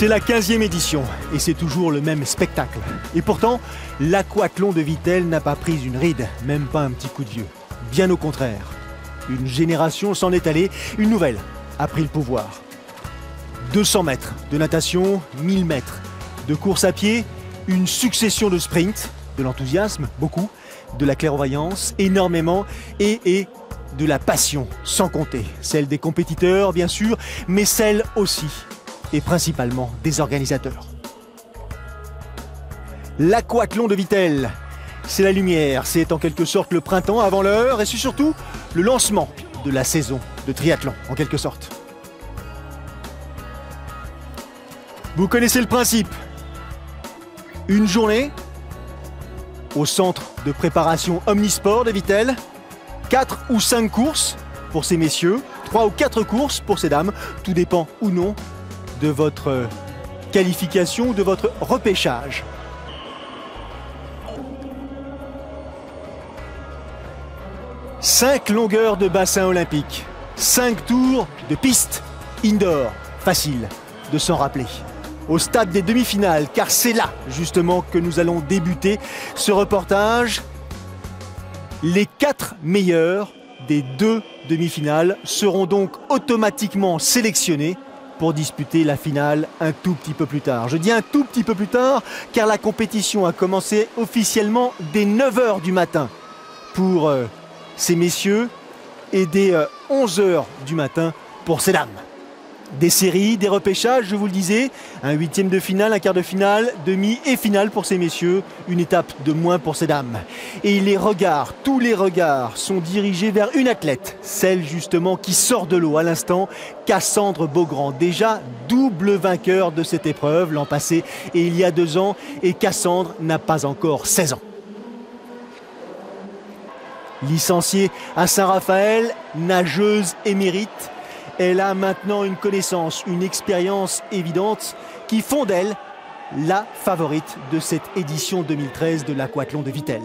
C'est la 15e édition et c'est toujours le même spectacle. Et pourtant, l'aquathlon de Vittel n'a pas pris une ride, même pas un petit coup de vieux. Bien au contraire. Une génération s'en est allée, une nouvelle a pris le pouvoir. 200 mètres de natation, 1000 mètres de course à pied, une succession de sprints, de l'enthousiasme, beaucoup, de la clairvoyance, énormément, et de la passion, sans compter. Celle des compétiteurs, bien sûr, mais celle aussi, et principalement, des organisateurs. L'aquathlon de Vittel, c'est la lumière, c'est en quelque sorte le printemps avant l'heure, et c'est surtout le lancement de la saison de triathlon, en quelque sorte. Vous connaissez le principe. Une journée au centre de préparation Omnisport de Vittel, 4 ou 5 courses pour ces messieurs, 3 ou 4 courses pour ces dames, tout dépend ou non de votre qualification, de votre repêchage. Cinq longueurs de bassin olympique, 5 tours de piste indoor, facile de s'en rappeler. Au stade des demi-finales, car c'est là justement que nous allons débuter ce reportage. Les 4 meilleurs des 2 demi-finales seront donc automatiquement sélectionnés pour disputer la finale un tout petit peu plus tard. Je dis un tout petit peu plus tard car la compétition a commencé officiellement dès 9 h du matin pour ces messieurs et dès 11 h du matin pour ces dames. Des séries, des repêchages, je vous le disais, un 8e de finale, un quart de finale, demi et finale pour ces messieurs, une étape de moins pour ces dames. Et les regards, tous les regards sont dirigés vers une athlète, celle justement qui sort de l'eau à l'instant, Cassandre Beaugrand, déjà double vainqueur de cette épreuve l'an passé et il y a 2 ans, et Cassandre n'a pas encore 16 ans. Licenciée à Saint-Raphaël, nageuse émérite, elle a maintenant une connaissance, une expérience évidente qui font d'elle la favorite de cette édition 2013 de l'aquathlon de Vittel.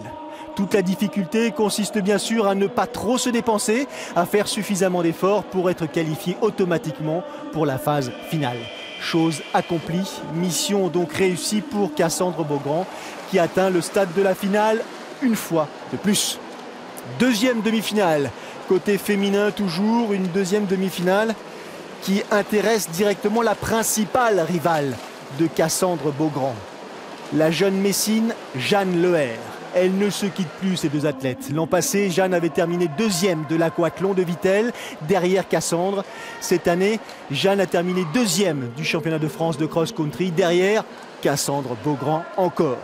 Toute la difficulté consiste bien sûr à ne pas trop se dépenser, à faire suffisamment d'efforts pour être qualifié automatiquement pour la phase finale. Chose accomplie, mission donc réussie pour Cassandre Beaugrand qui atteint le stade de la finale une fois de plus. 2e demi-finale. Côté féminin toujours, une 2e demi-finale qui intéresse directement la principale rivale de Cassandre Beaugrand. La jeune Messine, Jeanne Leher. Elle ne se quitte plus ces 2 athlètes. L'an passé, Jeanne avait terminé 2e de l'aquathlon de Vittel, derrière Cassandre. Cette année, Jeanne a terminé 2e du championnat de France de cross-country, derrière Cassandre Beaugrand encore.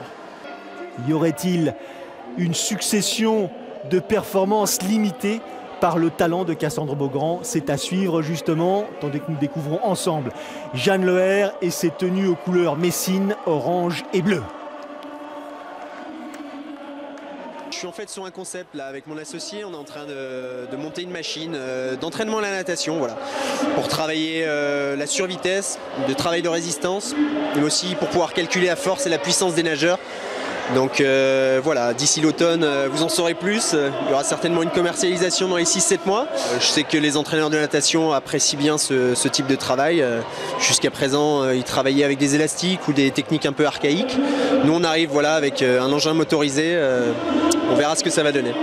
Y aurait-il une succession de performances limitées par le talent de Cassandre Beaugrand? C'est à suivre justement, tandis que nous découvrons ensemble Jeanne Leher et ses tenues aux couleurs messine, orange et bleu. Je suis en fait sur un concept là avec mon associé, on est en train de monter une machine d'entraînement à la natation, voilà, pour travailler la survitesse, de travail de résistance, mais aussi pour pouvoir calculer la force et la puissance des nageurs. Donc voilà, d'ici l'automne, vous en saurez plus. Il y aura certainement une commercialisation dans les 6-7 mois. Je sais que les entraîneurs de natation apprécient bien ce type de travail. Jusqu'à présent, ils travaillaient avec des élastiques ou des techniques un peu archaïques. Nous, on arrive voilà, avec un engin motorisé. On verra ce que ça va donner.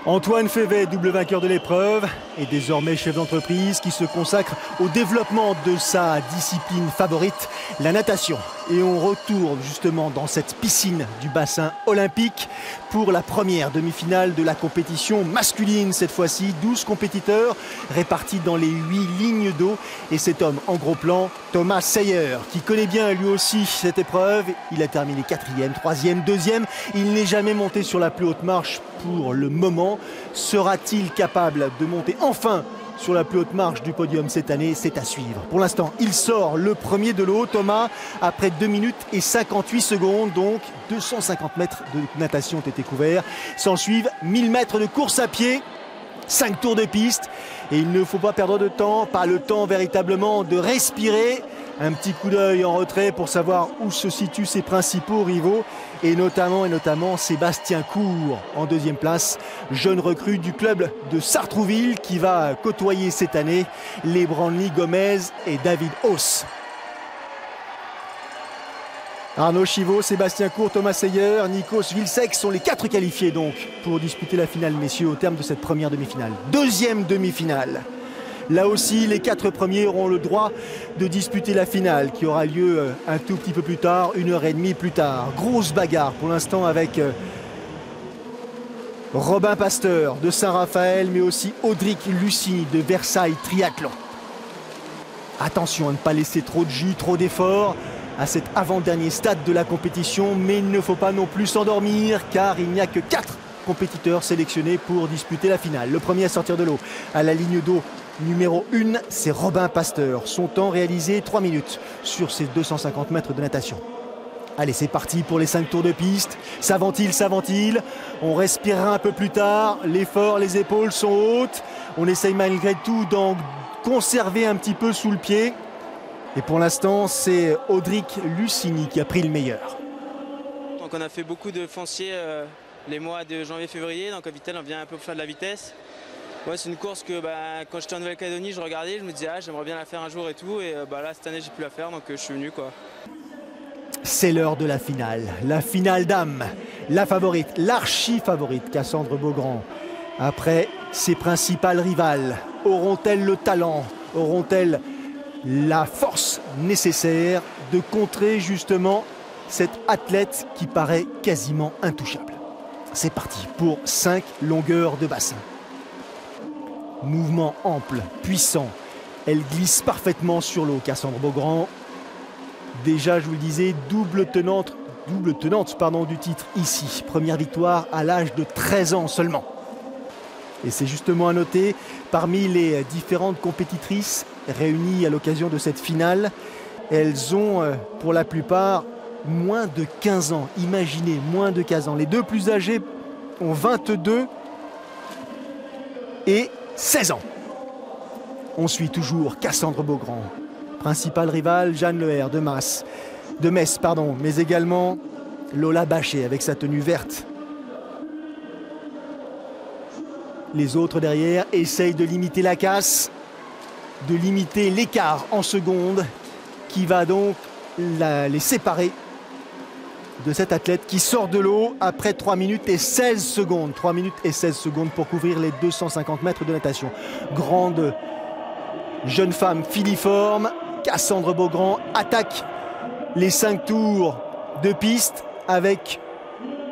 Antoine Févet, double vainqueur de l'épreuve et désormais chef d'entreprise qui se consacre au développement de sa discipline favorite, la natation. Et on retourne justement dans cette piscine du bassin olympique pour la première demi-finale de la compétition masculine. Cette fois-ci, 12 compétiteurs répartis dans les 8 lignes d'eau. Et cet homme en gros plan, Thomas Seyer, qui connaît bien lui aussi cette épreuve. Il a terminé 4e, 3e, 2e. Il n'est jamais monté sur la plus haute marche pour le moment. Sera-t-il capable de monter enfin sur la plus haute marche du podium cette année? C'est à suivre. Pour l'instant, il sort le premier de l'eau, Thomas, après 2 minutes et 58 secondes. Donc, 250 mètres de natation ont été couverts. S'en suivent 1000 mètres de course à pied, 5 tours de piste. Et il ne faut pas perdre de temps, pas le temps véritablement de respirer. Un petit coup d'œil en retrait pour savoir où se situent ses principaux rivaux et notamment Sébastien Cour en 2e place, jeune recrue du club de Sartrouville qui va côtoyer cette année les Branly Gomez et David Hauss. Arnaud Chivot, Sébastien Court, Thomas Seyer, Nikos Vilcek sont les 4 qualifiés donc pour disputer la finale, messieurs, au terme de cette première demi-finale. Deuxième demi-finale. Là aussi, les 4 premiers auront le droit de disputer la finale qui aura lieu un tout petit peu plus tard, 1h30 plus tard. Grosse bagarre pour l'instant avec Robin Pasteur de Saint-Raphaël, mais aussi Audric Lucini de Versailles Triathlon. Attention à ne pas laisser trop de jus, trop d'efforts à cet avant-dernier stade de la compétition, mais il ne faut pas non plus s'endormir car il n'y a que 4 compétiteurs sélectionnés pour disputer la finale. Le premier à sortir de l'eau à la ligne d'eau numéro 1, c'est Robin Pasteur. Son temps réalisé 3 minutes sur ses 250 mètres de natation. Allez, c'est parti pour les 5 tours de piste. Ça ventile, ça ventile. On respirera un peu plus tard. L'effort, les épaules sont hautes. On essaye malgré tout d'en conserver un petit peu sous le pied. Et pour l'instant, c'est Audric Lucini qui a pris le meilleur. Donc on a fait beaucoup de fonciers les mois de janvier-février. Donc à Vittel, on vient un peu pour faire de la vitesse. Ouais, c'est une course que quand j'étais en Nouvelle-Calédonie, je regardais, je me disais j'aimerais bien la faire un jour et tout. Et là, cette année, j'ai pu la faire, donc je suis venu, quoi. C'est l'heure de la finale d'âme. La favorite, l'archi-favorite, Cassandre Beaugrand. Après ses principales rivales, auront-elles le talent, auront-elles la force nécessaire de contrer justement cet athlète qui paraît quasiment intouchable? C'est parti pour 5 longueurs de bassin. Mouvement ample, puissant. Elle glisse parfaitement sur l'eau, Cassandre Beaugrand. Déjà, je vous le disais, double tenante du titre ici. Première victoire à l'âge de 13 ans seulement. Et c'est justement à noter, parmi les différentes compétitrices réunies à l'occasion de cette finale, elles ont pour la plupart moins de 15 ans. Imaginez, moins de 15 ans. Les 2 plus âgées ont 22 et 16 ans. On suit toujours Cassandre Beaugrand. Principale rivale, Jeanne Leher de Metz, mais également Lola Bachet avec sa tenue verte. Les autres derrière essayent de limiter la casse, de limiter l'écart en secondes qui va donc les séparer de cet athlète qui sort de l'eau après 3 minutes et 16 secondes. 3 minutes et 16 secondes pour couvrir les 250 mètres de natation. Grande jeune femme filiforme, Cassandre Beaugrand attaque les 5 tours de piste avec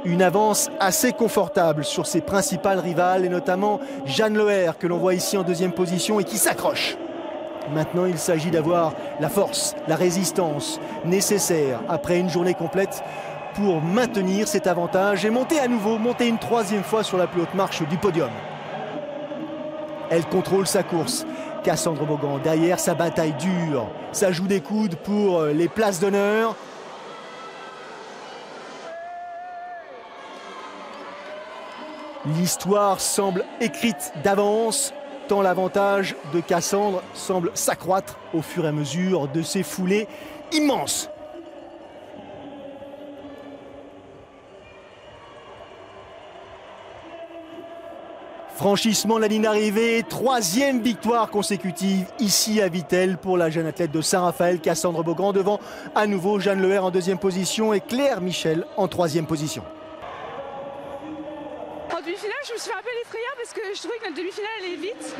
une avance assez confortable sur ses principales rivales et notamment Jeanne Leher que l'on voit ici en 2e position et qui s'accroche. Maintenant, il s'agit d'avoir la force, la résistance nécessaire après une journée complète pour maintenir cet avantage et monter à nouveau, monter une 3e fois sur la plus haute marche du podium. Elle contrôle sa course. Cassandre Beaugrand, derrière sa bataille dure, ça joue des coudes pour les places d'honneur. L'histoire semble écrite d'avance, tant l'avantage de Cassandre semble s'accroître au fur et à mesure de ses foulées immenses. Franchissement de la ligne d'arrivée, 3e victoire consécutive ici à Vittel pour la jeune athlète de Saint-Raphaël, Cassandre Beaugrand, devant à nouveau Jeanne Leher en 2e position et Claire Michel en 3e position. En demi-finale, je me suis fait un peu les frayeurs parce que je trouvais que notre demi-finale allait vite.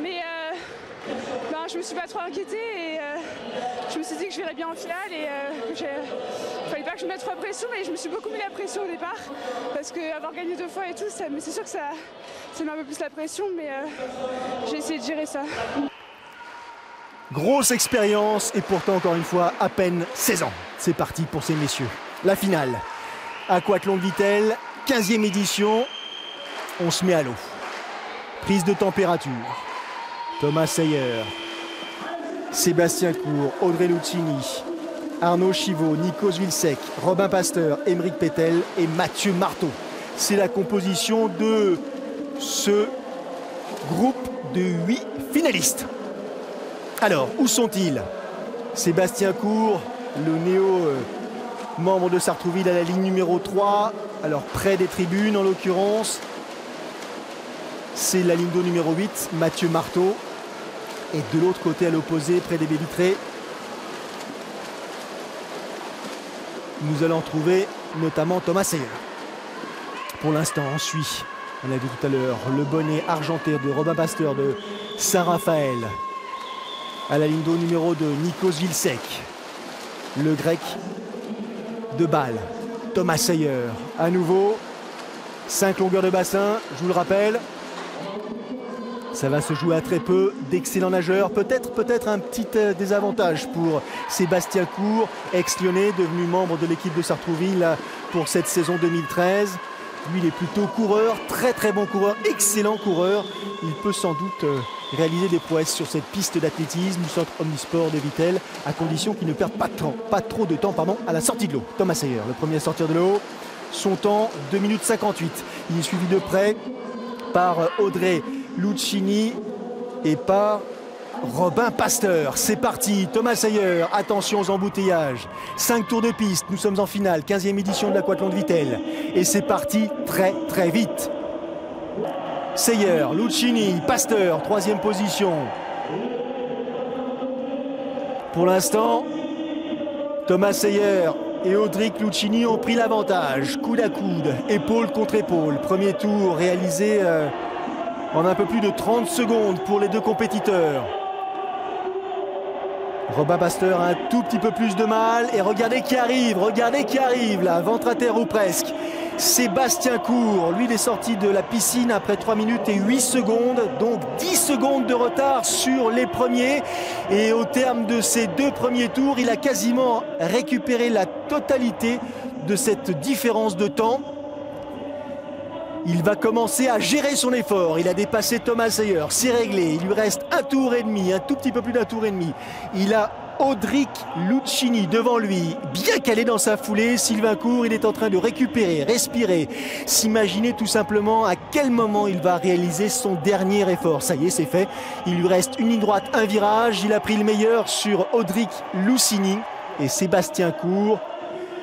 Mais je me suis pas trop inquiétée et je me suis dit que je verrais bien en finale et fallait pas que je me mette trop la pression, mais je me suis beaucoup mis la pression au départ parce qu'avoir gagné 2 fois et tout, mais c'est sûr que ça met un peu plus la pression, mais j'ai essayé de gérer ça. Grosse expérience et pourtant encore une fois à peine 16 ans. C'est parti pour ces messieurs. La finale. Aquathlon de Vittel, 15e édition. On se met à l'eau. Prise de température. Thomas Seyer, Sébastien Court, Audrey Lucini, Arnaud Chivot, Nikos Vilcek, Robin Pasteur, Émeric Pétel et Mathieu Marteau. C'est la composition de ce groupe de 8 finalistes. Alors, où sont-ils? Sébastien Court, le néo-membre de Sartrouville à la ligne numéro 3, alors près des tribunes en l'occurrence. C'est la ligne d'eau numéro 8, Mathieu Marteau. Et de l'autre côté, à l'opposé, près des baies vitrées, nous allons trouver notamment Thomas Seyer. Pour l'instant, on suit, on l'a vu tout à l'heure, le bonnet argenté de Robin Pasteur de Saint-Raphaël. À la ligne d'eau numéro 2, Nikos Vilcek. Le grec de Bâle, Thomas Seyer. À nouveau, 5 longueurs de bassin, je vous le rappelle. Ça va se jouer à très peu, d'excellents nageurs. Peut-être un petit désavantage pour Sébastien Cour, ex-lyonnais, devenu membre de l'équipe de Sartrouville pour cette saison 2013. Lui, il est plutôt coureur, très bon coureur, excellent coureur. Il peut sans doute réaliser des prouesses sur cette piste d'athlétisme du centre Omnisport de Vittel, à condition qu'il ne perde pas trop de temps à la sortie de l'eau. Thomas Seyer, le premier à sortir de l'eau. Son temps, 2 minutes 58. Il est suivi de près par Audrey Lucchini et par Robin Pasteur. C'est parti, Thomas Seyer, attention aux embouteillages. 5 tours de piste, nous sommes en finale, 15e édition de l'aquathlon de Vittel. Et c'est parti très vite. Seyer, Lucchini, Pasteur, 3e position. Pour l'instant, Thomas Seyer et Audric Lucchini ont pris l'avantage, coude à coude, épaule contre épaule. Premier tour réalisé en un peu plus de 30 secondes pour les deux compétiteurs. Robin Pasteur a un tout petit peu plus de mal et regardez qui arrive là, ventre à terre ou presque. Sébastien Cour, lui il est sorti de la piscine après 3 minutes et 8 secondes, donc 10 secondes de retard sur les premiers. Et au terme de ces 2 premiers tours, il a quasiment récupéré la totalité de cette différence de temps. Il va commencer à gérer son effort. Il a dépassé Thomas Seyer, c'est réglé. Il lui reste un tour et demi, un tout petit peu plus d'un tour et demi. Il a Audric Lucchini devant lui, bien calé dans sa foulée. Sylvain Cour, il est en train de récupérer, respirer, s'imaginer tout simplement à quel moment il va réaliser son dernier effort. Ça y est, c'est fait. Il lui reste une ligne droite, un virage. Il a pris le meilleur sur Audric Lucchini et Sébastien Cour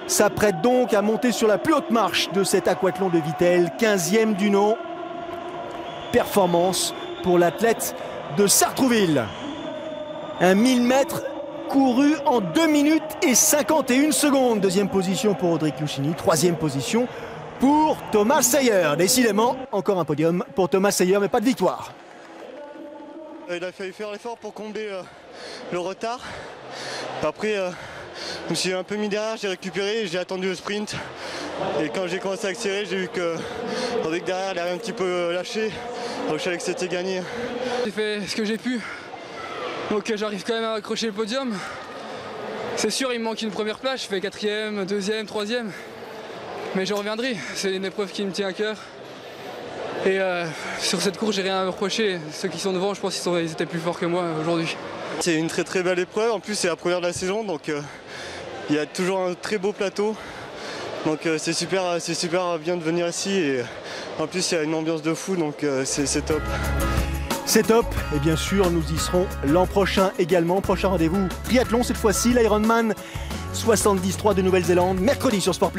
s'apprête donc à monter sur la plus haute marche de cet aquathlon de Vittel, 15e du nom. Performance pour l'athlète de Sartrouville. Un 1000 mètres couru en 2 minutes et 51 secondes. 2e position pour Audric Lucchini, 3e position pour Thomas Seyer. Décidément, encore un podium pour Thomas Seyer, mais pas de victoire. Il a fallu faire l'effort pour combler le retard. Après, je me suis un peu mis derrière, j'ai récupéré, j'ai attendu le sprint. Et quand j'ai commencé à accélérer, j'ai vu que avec derrière, il avait un petit peu lâché. Donc je savais que c'était gagné. J'ai fait ce que j'ai pu. Donc j'arrive quand même à accrocher le podium. C'est sûr, il me manque une première place. Je fais 4e, 2e, 3e. Mais je reviendrai. C'est une épreuve qui me tient à cœur. Et sur cette course, j'ai rien à me reprocher. Ceux qui sont devant, je pense qu'ils étaient plus forts que moi aujourd'hui. C'est une très belle épreuve. En plus, c'est la première de la saison. Donc il y a toujours un très beau plateau. Donc c'est super bien de venir ici. Et en plus, il y a une ambiance de fou. Donc c'est top. C'est top, et bien sûr nous y serons l'an prochain également. Prochain rendez-vous triathlon cette fois-ci, l'Ironman 73 de Nouvelle-Zélande, mercredi sur Sport+.